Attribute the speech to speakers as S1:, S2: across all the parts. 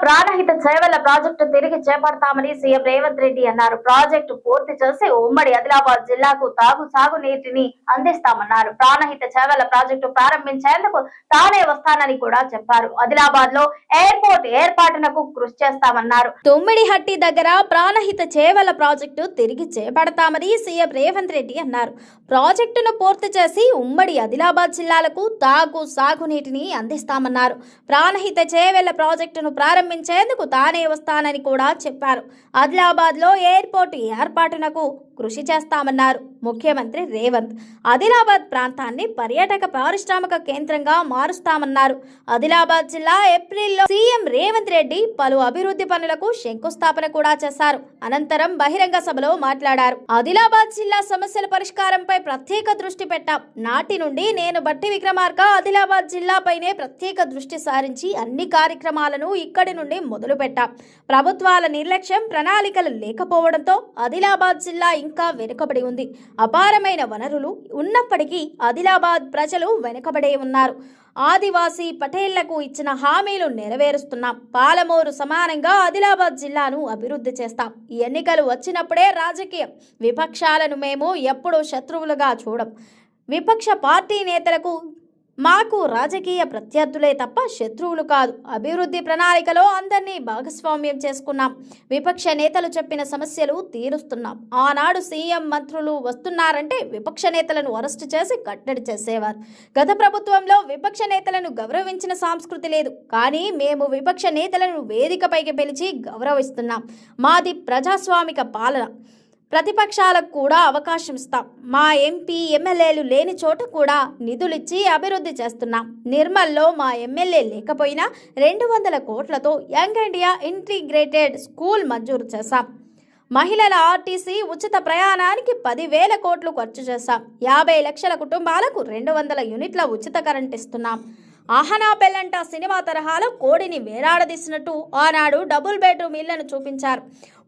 S1: Pranahita Chevella project తిరిగి చేపడతామని CM Revanth Reddy అన్నారు. ప్రాజెక్టు పూర్తి చేసి ఉమ్మడి ఆదిలాబాద్ జిల్లాకు సాగు నీటిని అందిస్తామన్నారు. ప్రాణహిత చేవెళ్ల ప్రాజెక్టు ప్రారంభించేందుకు తానే వస్తానని కూడా చెప్పారు. ఆదిలాబాద్ లో ఎయిర్పోర్ట్ ఏర్పాటునకు కృషి చేస్తామన్నారు.
S2: తుమ్మిడిహట్టి దగ్గర ప్రాణహిత చేవెళ్ల ప్రాజెక్టు తిరిగి చేపడతామని సీఎం రేవంత్ రెడ్డి అన్నారు. ప్రాజెక్టును పూర్తి చేసి ఉమ్మడి ఆదిలాబాద్ జిల్లాలకు సాగునీటిని అందిస్తామన్నారు. ప్రాణహిత చేవెళ్ల ప్రాజెక్టును ప్రారంభించేందుకు తానే వస్తానని కూడా చెప్పారు. ఆదిలాబాద్ లో ఎయిర్పోర్ట్ ఏర్పాటునకు కృషి చేస్తామన్నారు. ముఖ్యమంత్రి రేవంత్ ఆదిలాబాద్ ప్రాంతాన్ని పర్యాటక పారిశ్రామిక కేంద్రంగా మారుస్తామన్నారు. ఆదిలాబాద్ జిల్లా ఏప్రిల్లో సీఎం రేవంత్ రెడ్డి పలు అభివృద్ధి పనులకు శంకుస్థాపన కూడా చేశారు. అనంతరం బహిరంగ సభలో మాట్లాడారు. ఆదిలాబాద్ జిల్లా సమస్యల పరిష్కారంపై ప్రత్యేక దృష్టి పెట్టాం. నాటి నుండి నేను బట్టి విక్రమార్క ఆదిలాబాద్ జిల్లాపైనే ప్రత్యేక దృష్టి సారించి అన్ని కార్యక్రమాలను ఇక్కడి నుండి మొదలు పెట్టాం. ప్రభుత్వాల నిర్లక్ష్యం, ప్రణాళికలు లేకపోవడంతో ఆదిలాబాద్ జిల్లా ఇంకా వెనుకబడి ఉంది. అపారమైన వనరులు ఉన్నప్పటికీ ఆదిలాబాద్ ప్రజలు వెనుకబడే ఉన్నారు. ఆదివాసీ పటేళ్లకు ఇచ్చిన హామీలు నెరవేరుస్తున్నాం. పాలమూరు సమానంగా ఆదిలాబాద్ జిల్లాను అభివృద్ధి చేస్తాం. ఈ ఎన్నికలు వచ్చినప్పుడే రాజకీయం. విపక్షాలను మేము ఎప్పుడూ శత్రువులుగా చూడం. విపక్ష పార్టీ నేతలకు మాకు రాజకీయ ప్రత్యర్థులే తప్ప శత్రువులు కాదు. అభివృద్ధి ప్రణాళికలో అందరినీ భాగస్వామ్యం చేసుకున్నాం. విపక్ష నేతలు చెప్పిన సమస్యలు తీరుస్తున్నాం. ఆనాడు సీఎం మంత్రులు వస్తున్నారంటే విపక్ష నేతలను అరెస్టు చేసి కట్టడి చేసేవారు. గత ప్రభుత్వంలో విపక్ష నేతలను గౌరవించిన సంస్కృతి లేదు. కానీ మేము విపక్ష నేతలను వేదికపైకి పిలిచి గౌరవిస్తున్నాం. మాది ప్రజాస్వామిక పాలన. ప్రతిపక్షాలకు కూడా అవకాశం ఇస్తాం. మా ఎంపీ ఎమ్మెల్యేలు లేని చోట కూడా నిధులిచ్చి అభివృద్ధి చేస్తున్నాం. నిర్మల్లో మా ఎమ్మెల్యే లేకపోయినా 200 కోట్లతో యంగ్ ఇండియా ఇంటిగ్రేటెడ్ స్కూల్ మంజూరు చేశాం. మహిళల ఆర్టీసీ ఉచిత ప్రయాణానికి 10,000 కోట్లు ఖర్చు చేశాం. 50 లక్షల కుటుంబాలకు 200 యూనిట్ల ఉచిత కరెంట్ ఇస్తున్నాం. ఆహనా పెళ్ళంట సినిమా తరహాలో కోడిని వేలాడదీసినట్టు ఆనాడు డబుల్ బెడ్రూమ్ ఇళ్లను చూపించారు.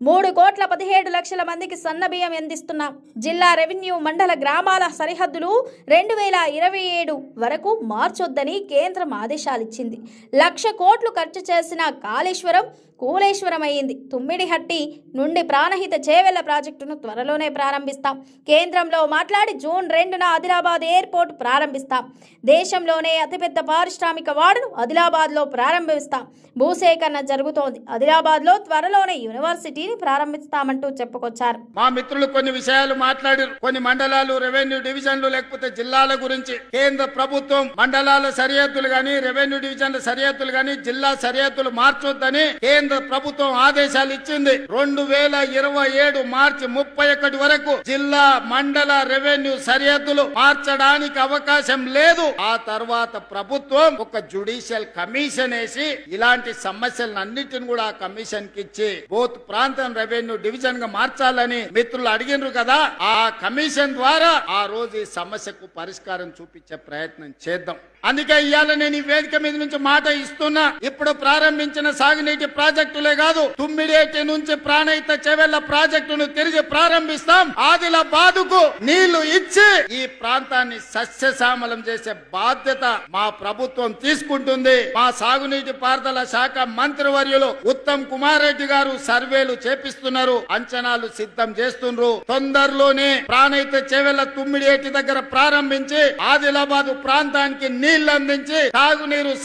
S2: 3,17,00,000 మందికి సన్నబియ్యం అందిస్తున్నాం. జిల్లా రెవెన్యూ మండల గ్రామాల సరిహద్దులు 2027 వరకు మార్చొద్దని కేంద్రం ఆదేశాలిచ్చింది. 1,00,000 కోట్లు ఖర్చు చేసిన కాళేశ్వరం కూలేశ్వరం అయింది. తుమ్మిడిహట్టి నుండి ప్రాణహిత చేవెళ్ల ప్రాజెక్టును త్వరలోనే ప్రారంభిస్తాం. కేంద్రంలో మాట్లాడి జూన్ 2న ఆదిలాబాద్ ఎయిర్పోర్ట్ ప్రారంభిస్తాం. దేశంలోనే అతిపెద్ద పారిశ్రామిక వాడను ఆదిలాబాద్లో ప్రారంభిస్తాం. భూసేకరణ జరుగుతోంది. ఆదిలాబాద్లో త్వరలోనే యూనివర్సిటీని ప్రారంభిస్తామంటూ చెప్పుకొచ్చారు.
S3: మా మిత్రులు కొన్ని విషయాలు మాట్లాడారు. కొన్ని మండలాలు, రెవెన్యూ డివిజన్లు లేకపోతే జిల్లాల గురించి కేంద్ర ప్రభుత్వం మండలాల సరిహద్దులు గాని, రెవెన్యూ డివిజన్ల సరిహద్దులు గాని, జిల్లా సరిహద్దులు మార్చొద్దని కేంద్ర ప్రభుత్వం ఆదేశాలు ఇచ్చింది. 2027 మార్చి 31 వరకు జిల్లా, మండల, రెవెన్యూ సరిహద్దులు మార్చడానికి అవకాశం లేదు. ఆ తర్వాత ప్రభుత్వం ఒక జ్యుడిషియల్ కమిషన్ వేసి ఇలాంటి సమస్యలన్నిటిని కూడా ఆ కమిషన్ కి ఇచ్చి బోత్ ప్రాంతం రెవెన్యూ డివిజన్ గా మార్చాలని మిత్రులు అడిగినారు కదా. ఆ కమిషన్ ద్వారా ఆ రోజు ఈ సమస్యకు పరిష్కారం చూపించే ప్రయత్నం చేద్దాం. అందుకే ఇవాళ నేను ఈ వేదిక మీద నుంచి మాట ఇస్తున్నా. ఇప్పుడు ప్రారంభించిన సాగునీటి ప్రాజెక్టులే కాదు, తుమ్మిడిహట్టి నుంచి ప్రాణహిత చేవెళ్ల ప్రాజెక్టును తిరిగి ప్రారంభిస్తాం. ఆదిలాబాద్ కు నీళ్లు ఇచ్చి ఈ ప్రాంతాన్ని సస్యశ్యామలం చేసే బాధ్యత మా ప్రభుత్వం తీసుకుంటుంది. మా సాగునీటి పారుదల శాఖ మంత్రివర్యులు ఉత్తమ్ కుమార్ రెడ్డి గారు సర్వేలు చేపిస్తున్నారు, అంచనాలు సిద్ధం చేస్తున్నారు. తొందరలోనే ప్రాణహిత చేవెళ్ల తుమ్మిడిహట్టి దగ్గర ప్రారంభించి ఆదిలాబాద్ ప్రాంతానికి నీళ్లు అందించి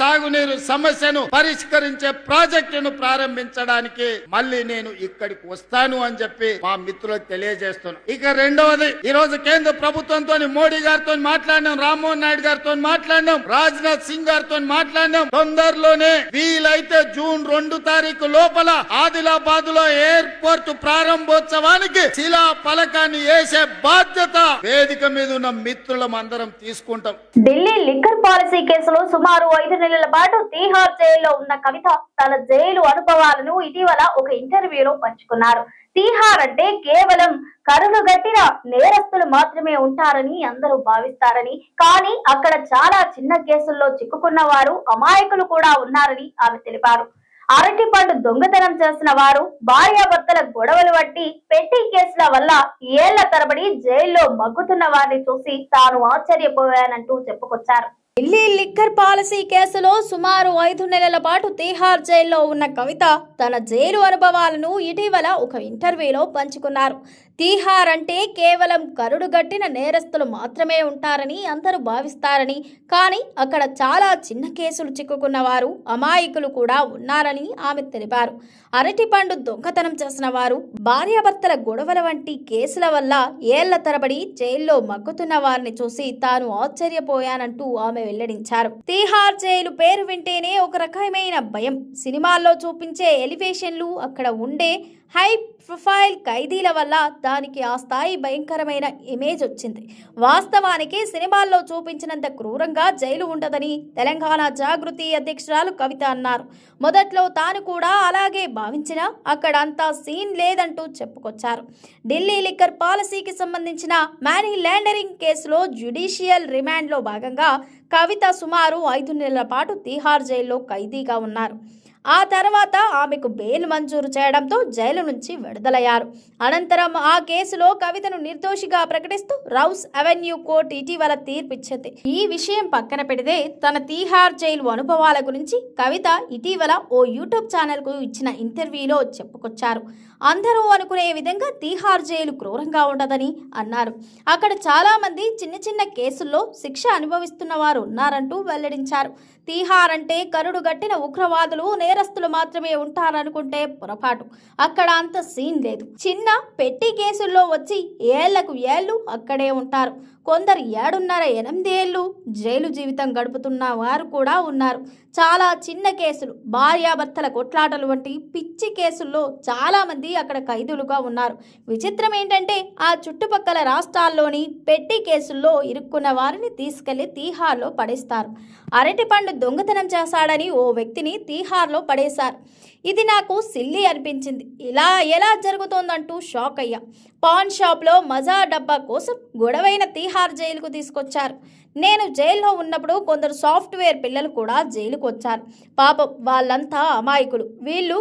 S3: సాగునీరు సమస్యను పరిష్కరించే ప్రాజెక్టును ప్రారంభించడానికి మళ్ళీ నేను ఇక్కడికి వస్తాను అని చెప్పి మా మిత్రులకు తెలియజేస్తున్నాను. ఇక రెండవది, ఈ రోజు కేంద్ర ప్రభుత్వంతో మోడీ గారితో మాట్లాడినాం, రామ్మోహన్ నాయుడు గారితో మాట్లాడినాం, రాజ్నాథ్ సింగ్ గారితో మాట్లాడినాం. తొందరలోనే వీలైతే జూన్ 2 తారీఖు లోపల ఆదిలాబాద్ లో ఎయిర్పోర్ట్ ప్రారంభోత్సవానికి శిలా ఫలకాన్ని వేసే బాధ్యత వేదిక మీద ఉన్న మిత్రులం అందరం తీసుకుంటాం.
S1: ఢిల్లీ లిక్కర్ పాలసీ కేసులో సుమారు 5 నెలల పాటు తీహార్ జైల్లో ఉన్న కవిత తన జైలు అనుభవాలను ఇటీవల ఒక ఇంటర్వ్యూలో పంచుకున్నారు. తీహార్ అంటే కేవలం కరుడుగట్టిన నేరస్తులు మాత్రమే ఉంటారని అందరూ భావిస్తారని, కానీ అక్కడ చాలా చిన్న కేసుల్లో చిక్కుకున్న వారు, అమాయకులు కూడా ఉన్నారని ఆమె తెలిపారు. అరటి పండు దొంగతనం చేసిన వారు, భార్యాభర్తల గొడవలు బట్టి పెట్టి కేసుల వల్ల ఏళ్ల తరబడి జైల్లో మగ్గుతున్న వారిని చూసి తాను ఆశ్చర్యపోయానంటూ చెప్పుకొచ్చారు.
S2: ఢిల్లీ లిక్కర్ పాలసీ కేసులో సుమారు 5 నెలల పాటు తీహార్ జైల్లో ఉన్న కవిత తన జైలు అనుభవాలను ఇటీవల ఒక ఇంటర్వ్యూలో పంచుకున్నారు. తీహార్ అంటే కేవలం కరుడుగట్టిన నేరస్తులు మాత్రమే ఉంటారని అందరూ భావిస్తారని, కానీ అక్కడ చాలా చిన్న కేసులు చిక్కుకున్న వారు, అమాయకులు కూడా ఉన్నారని ఆమె తెలిపారు. అరటిపండు దొంగతనం చేసిన వారు, భార్యాభర్తల గొడవల వంటి కేసుల వల్ల ఏళ్ల తరబడి జైల్లో మగ్గుతున్న వారిని చూసి తాను ఆశ్చర్యపోయానంటూ ఆమె వెల్లడించారు. తీహార్ జైలు పేరు వింటేనే ఒక రకమైన భయం. సినిమాల్లో చూపించే ఎలివేషన్లు, అక్కడ ఉండే హై ప్రొఫైల్ ఖైదీల వల్ల దానికి ఆ స్థాయి భయంకరమైన ఇమేజ్ వచ్చింది. వాస్తవానికి సినిమాల్లో చూపించినంత క్రూరంగా జైలు ఉండదని తెలంగాణ జాగృతి అధ్యక్షురాలు కవిత అన్నారు. మొదట్లో తాను కూడా అలాగే భావించినా అక్కడ అంతా సీన్ లేదంటూ చెప్పుకొచ్చారు. ఢిల్లీ లిక్కర్ పాలసీకి సంబంధించిన మనీ లాండరింగ్ కేసులో జ్యుడిషియల్ రిమాండ్లో భాగంగా కవిత సుమారు 5 నెలల పాటు తీహార్ జైల్లో ఖైదీగా ఉన్నారు. ఆ తర్వాత ఆమెకు బెయిల్ మంజూరు చేయడంతో జైలు నుంచి విడుదలయ్యారు. అనంతరం ఆ కేసులో కవితను నిర్దోషిగా ప్రకటిస్తూ రౌస్ అవెన్యూ కోర్టు ఇటీవల తీర్పిచ్చింది. ఈ విషయం పక్కన పెడితే తన తీహార్ జైలు అనుభవాల గురించి కవిత ఇటీవల ఓ యూట్యూబ్ ఛానల్కు ఇచ్చిన ఇంటర్వ్యూలో చెప్పుకొచ్చారు. అందరూ అనుకునే విధంగా తీహార్ జైలు క్రూరంగా ఉండదని అన్నారు. అక్కడ చాలా మంది చిన్న చిన్న కేసుల్లో శిక్ష అనుభవిస్తున్న వారు ఉన్నారంటూ వెల్లడించారు. తీహార్ అంటే కరుడుగట్టిన ఉగ్రవాదులు, నేరస్తులు మాత్రమే ఉంటారనుకుంటే పొరపాటు. అక్కడ అంత సీన్ లేదు. చిన్న పెట్టి కేసుల్లో వచ్చి ఏళ్లకు ఏళ్లు అక్కడే ఉంటారు. కొందరు 7.5-8 ఏళ్లు జైలు జీవితం గడుపుతున్న వారు కూడా ఉన్నారు. చాలా చిన్న కేసులు, భార్యాభర్తల కొట్లాటలు వంటి పిచ్చి కేసుల్లో చాలా మంది అక్కడ ఖైదీలుగా ఉన్నారు. విచిత్రం ఏంటంటే ఆ చుట్టుపక్కల రాష్ట్రాల్లోని పెట్టి కేసుల్లో ఇరుక్కున్న వారిని తీసుకెళ్లి తీహార్లో పడేస్తారు. అరటిపండు దొంగతనం చేశాడని ఓ వ్యక్తిని తీహార్లో పడేశారు. ఇది నాకు సిల్లీ అనిపించింది. ఇలా ఎలా జరుగుతోందంటూ షాక్ అయ్యా. పాన్ షాప్లో మజా డబ్బా కోసం గొడవైన తీహార్ జైలుకు తీసుకొచ్చారు. నేను జైల్లో ఉన్నప్పుడు కొందరు సాఫ్ట్వేర్ పిల్లలు కూడా జైలుకు వచ్చారు. పాపం వాళ్ళంతా అమాయకులు. వీళ్ళు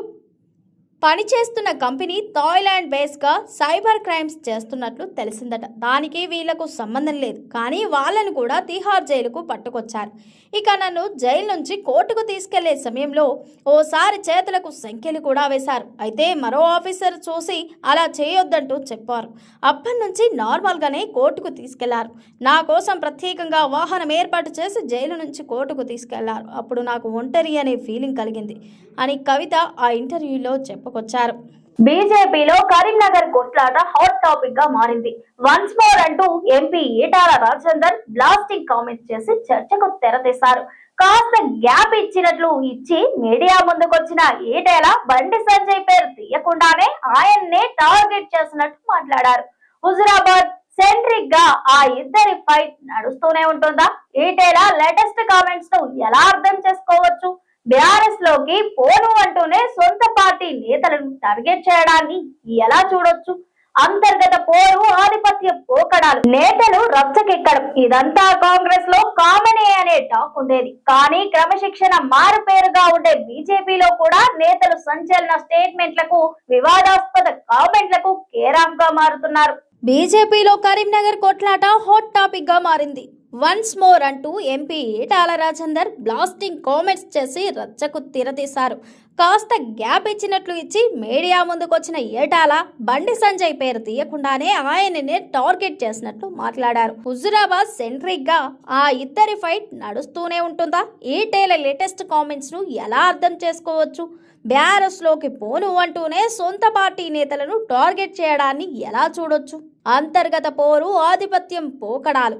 S2: పనిచేస్తున్న కంపెనీ థాయిలాండ్ బేస్గా సైబర్ క్రైమ్స్ చేస్తున్నట్లు తెలిసిందట. దానికి వీళ్లకు సంబంధం లేదు, కానీ వాళ్ళను కూడా తీహార్ జైలుకు పట్టుకొచ్చారు. ఇక నన్ను జైలు నుంచి కోర్టుకు తీసుకెళ్లే సమయంలో ఓసారి చేతులకు సంఖ్యలు కూడా వేశారు. అయితే మరో ఆఫీసర్ చూసి అలా చేయొద్దంటూ చెప్పారు. అప్పటి నుంచి నార్మల్గానే కోర్టుకు తీసుకెళ్లారు. నా కోసం ప్రత్యేకంగా వాహనం ఏర్పాటు చేసి జైలు నుంచి కోర్టుకు తీసుకెళ్లారు. అప్పుడు నాకు ఒంటరి అనే ఫీలింగ్ కలిగింది అని కవిత ఆ ఇంటర్వ్యూలో చెప్పుకొచ్చారు.
S1: బీజేపీలో కరీంనగర్ కొట్లాట హాట్ టాపిక్ గా మారింది. వన్స్ మోర్ అంటూ ఎంపీ ఈటాల రాజేందర్ బ్లాస్టింగ్ కామెంట్స్ చేసి చర్చకు తెరతీశారు. కాస్త గ్యాప్ ఇచ్చినట్లు ఇచ్చి మీడియా ముందుకొచ్చిన ఈటెల బండి సంజయ్ పేరు తీయకుండానే ఆయన్నే టార్గెట్ చేసినట్టు మాట్లాడారు. హుజురాబాద్ సెంట్రిక్ గా ఆ ఇద్దరి ఫైట్ నడుస్తూనే ఉంటుందా? ఈటెల లేటెస్ట్ కామెంట్స్ ను ఎలా అర్థం చేసుకోవచ్చు? బీఆర్ఎస్ లోకి పోను అంటూనే సొంత పార్టీ నేతలను టార్గెట్ చేయడాన్ని ఎలా చూడొచ్చు? అంతర్గత పోరు, ఆధిపత్య పోకడాలు, నేతలు రచ్చకెక్కడం, ఇదంతా కాంగ్రెస్ లో కామనే అనే టాక్ ఉండేది. కానీ క్రమశిక్షణ మారుపేరుగా ఉండే బీజేపీలో కూడా నేతలు సంచలన స్టేట్మెంట్లకు, వివాదాస్పద కామెంట్లకు కేరాం గా మారుతున్నారు.
S2: బీజేపీలో కరీంనగర్ కొట్లాట హాట్ టాపిక్ గా మారింది. వన్స్ మోర్ అంటూ ఎంపీ ఈటాల రాజేందర్ బ్లాస్టింగ్ కామెంట్స్ చేసి రచ్చకు తెరతీశారు. కాస్త గ్యాప్ ఇచ్చినట్లు ఇచ్చి మీడియా ముందుకొచ్చిన ఈటాల బండి సంజయ్ పేరు తీయకుండానే ఆయననే టార్గెట్ చేసినట్లు మాట్లాడారు. హుజురాబాద్ సెంట్రిక్ గా ఆ ఇద్దరి ఫైట్ నడుస్తూనే ఉంటుందా? ఈటెల లేటెస్ట్ కామెంట్స్ ను ఎలా అర్థం చేసుకోవచ్చు? బీఆర్ఎస్ లోకి పోను అంటూనే సొంత పార్టీ నేతలను టార్గెట్ చేయడాన్ని ఎలా చూడొచ్చు? అంతర్గత పోరు, ఆధిపత్యం పోకడాలు,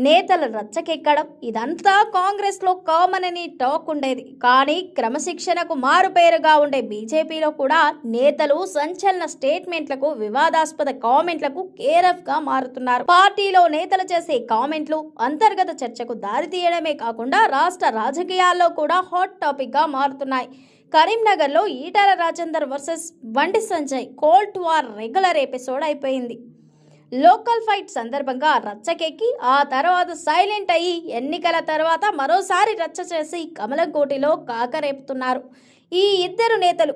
S2: నేతల రచ్చకెక్కడం, ఇదంతా కాంగ్రెస్ లో కామన్ అని టాక్ ఉండేది. కానీ క్రమశిక్షణకు మారుపేరుగా ఉండే బీజేపీలో కూడా నేతలు సంచలన స్టేట్మెంట్లకు, వివాదాస్పద కామెంట్లకు కేరఫ్ గా మారుతున్నారు. పార్టీలో నేతలు చేసే కామెంట్లు అంతర్గత చర్చకు దారితీయడమే కాకుండా రాష్ట్ర రాజకీయాల్లో కూడా హాట్ టాపిక్ గా మారుతున్నాయి. కరీంనగర్లో ఈటాల Rajender versus Bandi Sanjay Colt war regular episode అయిపోయింది. లోకల్ ఫైట్ సందర్భంగా రచ్చకెక్కి ఆ తర్వాత సైలెంట్ అయ్యి ఎన్నికల తర్వాత మరోసారి రచ్చ చేసి కమలంకోటిలో కాకరేపుతున్నారు ఈ ఇద్దరు నేతలు.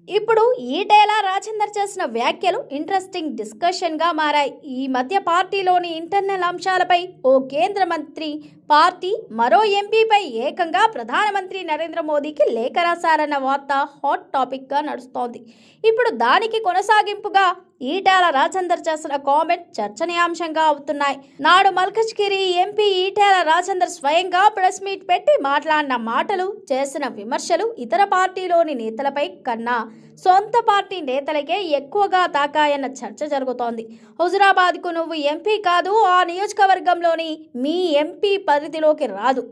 S2: ఇప్పుడు ఈటెల రాజేందర్ చేసిన వ్యాఖ్యలు ఇంట్రెస్టింగ్ డిస్కషన్గా మారాయి. ఈ మధ్య పార్టీలోని ఇంటర్నల్ అంశాలపై ఓ కేంద్ర మంత్రి పార్టీ మరో ఎంపీపై ఏకంగా ప్రధానమంత్రి నరేంద్ర మోదీకి లేఖ రాశారన్న వార్త హాట్ టాపిక్గా నడుస్తోంది. ఇప్పుడు దానికి కొనసాగింపుగా ఈటెల రాజేందర్ చేసిన కామెంట్ చర్చనీయాంశంగా అవుతున్నాయి. నాడు మల్కజ్గిరి ఎంపీ ఈటెల రాజేందర్ స్వయంగా ప్రెస్ మీట్ పెట్టి మాట్లాడిన మాటలు, చేసిన విమర్శలు ఇతర పార్టీలోని నేతలపై కన్నా సొంత పార్టీ నేతలకే ఎక్కువగా తాకాయన్న చర్చ జరుగుతోంది. హుజురాబాద్కు నువ్వు ఎంపీ కాదు, ఆ నియోజకవర్గంలోని మీ ఎంపీ పరిధిలోకి రాదు,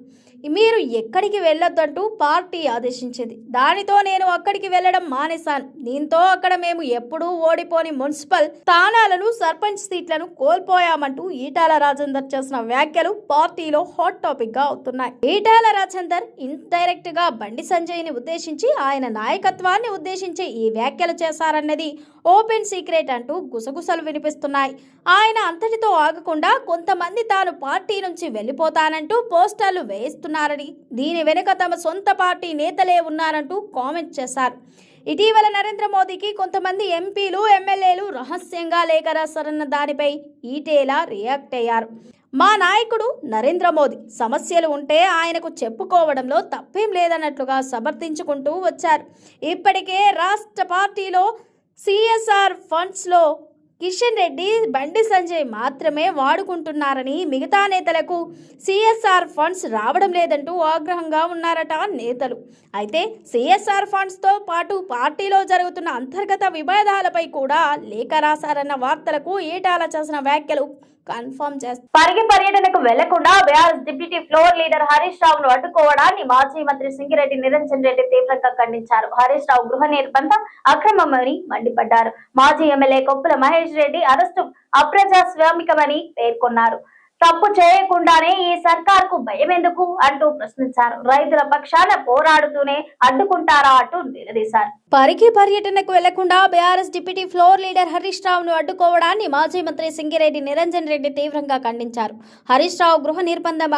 S2: మీరు ఎక్కడికి వెళ్ళొద్దంటూ పార్టీ ఆదేశించింది. దానితో నేను అక్కడికి వెళ్ళడం మానేశాను. దీంతో అక్కడ మేము ఎప్పుడూ ఓడిపోని మున్సిపల్ స్థానాలను, సర్పంచ్ సీట్లను కోల్పోయామంటూ ఈటెల రాజేందర్ చేసిన వ్యాఖ్యలు పార్టీలో హాట్ టాపిక్ గా అవుతున్నాయి. ఈటెల రాజేందర్ ఇండైరెక్ట్ గా బండి సంజయ్ ని ఉద్దేశించి, ఆయన నాయకత్వాన్ని ఉద్దేశించి ఈ వ్యాఖ్యలు చేశారన్నది ఓపెన్ సీక్రెట్ అంటూ గుసగుసలు వినిపిస్తున్నాయి. ఆయన అంతటితో ఆగకుండా కొంతమంది తాను పార్టీ నుంచి వెళ్ళిపోతానంటూ పోస్టర్లు వేయిస్తున్నారని, దీని వెనుక తమ సొంత పార్టీ నేతలే ఉన్నారంటూ కామెంట్ చేశారు. ఇటీవల నరేంద్ర మోదీకి కొంతమంది ఎంపీలు, ఎమ్మెల్యేలు రహస్యంగా లేఖ రాశారన్న దానిపై ఈటెల రియాక్ట్ అయ్యారు. మా నాయకుడు నరేంద్ర మోదీ సమస్యలు ఉంటే ఆయనకు చెప్పుకోవడంలో తప్పేం లేదన్నట్లుగా సమర్థించుకుంటూ వచ్చారు. ఇప్పటికే రాష్ట్ర పార్టీలో సిఎస్ఆర్ ఫండ్స్లో కిషన్ రెడ్డి, బండి సంజయ్ మాత్రమే వాడుకుంటున్నారని, మిగతా నేతలకు సిఎస్ఆర్ ఫండ్స్ రావడం లేదంటూ ఆగ్రహంగా ఉన్నారట నేతలు. అయితే సిఎస్ఆర్ ఫండ్స్తో పాటు పార్టీలో జరుగుతున్న అంతర్గత విభేదాలపై కూడా లేఖ రాశారన్న వార్తలకు ఈటెల చేసిన వ్యాఖ్యలు కన్ఫర్మ్ చేస్తారు.
S1: పరిగి పర్యటనకు వెళ్లకుండా BRS deputy floor leader Harish రావును అడ్డుకోవడాన్ని మాజీ మంత్రి సింగిరెడ్డి నిరంజన్ రెడ్డి తీవ్రంగా ఖండించారు. హరీష్ రావు గృహ నిర్బంధం అక్రమమని మండిపడ్డారు. మాజీ ఎమ్మెల్యే కొప్పుల మహేష్ రెడ్డి అరెస్టు అప్రజాస్వామికమని పేర్కొన్నారు. తప్పు చేయకుండానే ఈ సర్కార్కు భయం ఎందుకు అంటూ ప్రశ్నించారు. రైతుల పక్షాన పోరాడుతూనే అడ్డుకుంటారా అంటూ నిలదీశారు.
S2: పరిగి పర్యటనకు వెళ్లకుండా BRS deputy floor leader Harish రావును అడ్డుకోవడాన్ని మాజీ మంత్రి సింగిరెడ్డి నిరంజన్ రెడ్డి తీవ్రంగా ఖండించారు. హరీష్ రావు గృహ నిర్బంధం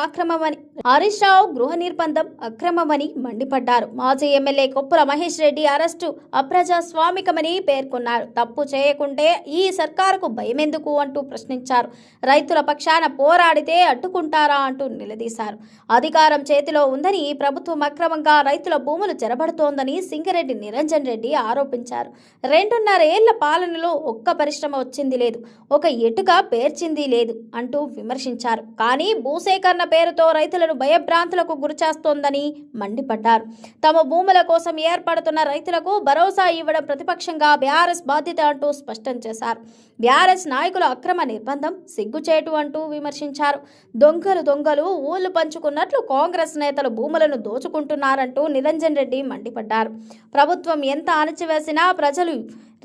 S2: అక్రమమని మండిపడ్డారు. మాజీ ఎమ్మెల్యే కొప్పుల మహేష్ రెడ్డి అరెస్టు అప్రజాస్వామికమని పేర్కొన్నారు. తప్పు చేయకుంటే ఈ సర్కారుకు భయమెందుకు అంటూ ప్రశ్నించారు. రైతుల పక్షాన పోరాడితే అడ్డుకుంటారా అంటూ నిలదీశారు. అధికారం చేతిలో ఉందని ఈ ప్రభుత్వం అక్రమంగా రైతుల భూములు చెరబడుతోందని సింగిరెడ్డి నిరంజన్ రెడ్డి ఆరోపించారు. 2.5 ఏళ్ల పాలనలో ఒక్క పరిశ్రమ వచ్చింది లేదు, ఒక ఎటుక పేర్చింది లేదు అంటూ విమర్శించారు. కానీ భూసేకరణ పేరుతో రైతులను భయభ్రాంతులకు గురిచేస్తోందని మండిపడ్డారు. తమ భూముల కోసం ఏర్పడుతున్న రైతులకు భరోసా ఇవ్వడం ప్రతిపక్షంగా బీఆర్ఎస్ బాధ్యత అంటూ స్పష్టం చేశారు. బీఆర్ఎస్ నాయకుల అక్రమ నిర్బంధం సిగ్గుచేటు అంటూ విమర్శించారు. దొంగలు ఊళ్ళు పంచుకున్నట్లు కాంగ్రెస్ నేతలు భూములను దోచుకుంటున్నారంటూ నిరంజన్ రెడ్డి మండిపడ్డారు. ప్రభుత్వం ఎంత అణచివేసినా ప్రజలు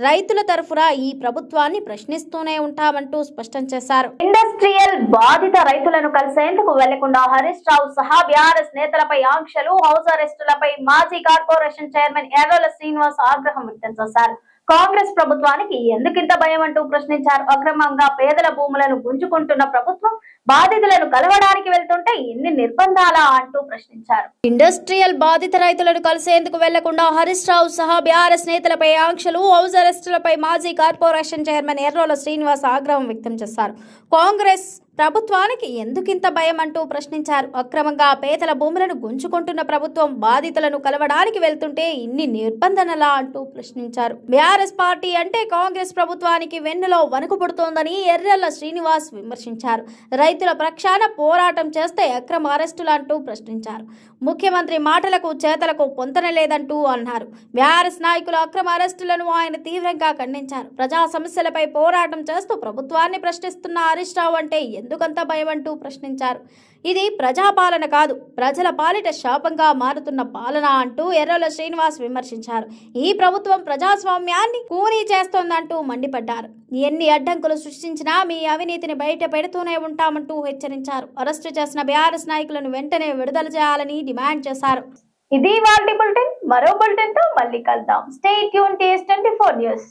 S2: రైతుల తరఫున ఈ ప్రభుత్వాన్ని ప్రశ్నిస్తూనే ఉంటామంటూ స్పష్టం చేశారు.
S1: ఇండస్ట్రియల్ బాధిత రైతులను కలిసేందుకు వెళ్లకుండా హరీష్ రావు సహా బీఆర్ఎస్ నేతలపై ఆంక్షలు, హౌస్ అరెస్టులపై మాజీ కార్పొరేషన్ చైర్మన్ ఎర్రోల శ్రీనివాస్ ఆగ్రహం వ్యక్తం చేశారు. కాంగ్రెస్ ప్రభుత్వానికి ఎందుకింత భయం అంటూ ప్రశ్నించారు. అక్రమంగా పేదల భూములను గుంజుకుంటున్న ప్రభుత్వం బాధితులను కలవడానికి వెళ్తుంటే ఎన్ని నిర్బంధాలా అంటూ ప్రశ్నించారు.
S2: ఇండస్ట్రియల్ బాధిత రైతులను కలిసేందుకు వెళ్లకుండా హరీష్ రావు సహా బీఆర్ఎస్ నేతలపై ఆంక్షలు, హౌస్ అరెస్టులపై మాజీ కార్పొరేషన్ చైర్మన్ ఎర్రోల శ్రీనివాస్ ఆగ్రహం వ్యక్తం చేశారు. కాంగ్రెస్ ప్రభుత్వానికి ఎందుకింత భయం అంటూ ప్రశ్నించారు. అక్రమంగా పేదల భూములను గుంజుకుంటున్న ప్రభుత్వం బాధితులను కలవడానికి వెళ్తుంటే ఇన్ని నిర్బంధనలా అంటూ ప్రశ్నించారు. బీఆర్ఎస్ పార్టీ అంటే కాంగ్రెస్ ప్రభుత్వానికి వెన్నులో వణుకు పుడుతోందని ఎర్రల్ల శ్రీనివాస్ విమర్శించారు. రైతుల పక్షాన పోరాటం చేస్తే అక్రమ అరెస్టులు అంటూ ప్రశ్నించారు. ముఖ్యమంత్రి మాటలకు చేతలకు పొంతన లేదంటూ అన్నారు. బీఆర్ఎస్ నాయకుల అక్రమ అరెస్టులను ఆయన తీవ్రంగా ఖండించారు. ప్రజా సమస్యలపై పోరాటం చేస్తూ ప్రభుత్వాన్ని ప్రశ్నిస్తున్న హరీష్ రావు అంటే ఎందుకంత భయం అంటూ ప్రశ్నించారు. ఇది ప్రజాపాలన కాదు, ప్రజల పాలిట శాపంగా మారుతున్న పాలన అంటూ ఎర్రోల శ్రీనివాస్ విమర్శించారు. ఈ ప్రభుత్వం ప్రజాస్వామ్యాన్ని కూనీ చేస్తోందంటూ మండిపడ్డారు. ఎన్ని అడ్డంకులు సృష్టించినా మీ అవినీతిని బయట పెడుతూనే ఉంటామంటూ హెచ్చరించారు. అరెస్టు చేసిన బీఆర్ఎస్ నాయకులను వెంటనే విడుదల చేయాలని డిమాండ్ చేశారు.
S1: ఇది వాటి బులెటిన్. మరో బులెటిన్ తో మళ్ళీ కలుద్దాం. Stay tune to 24 news.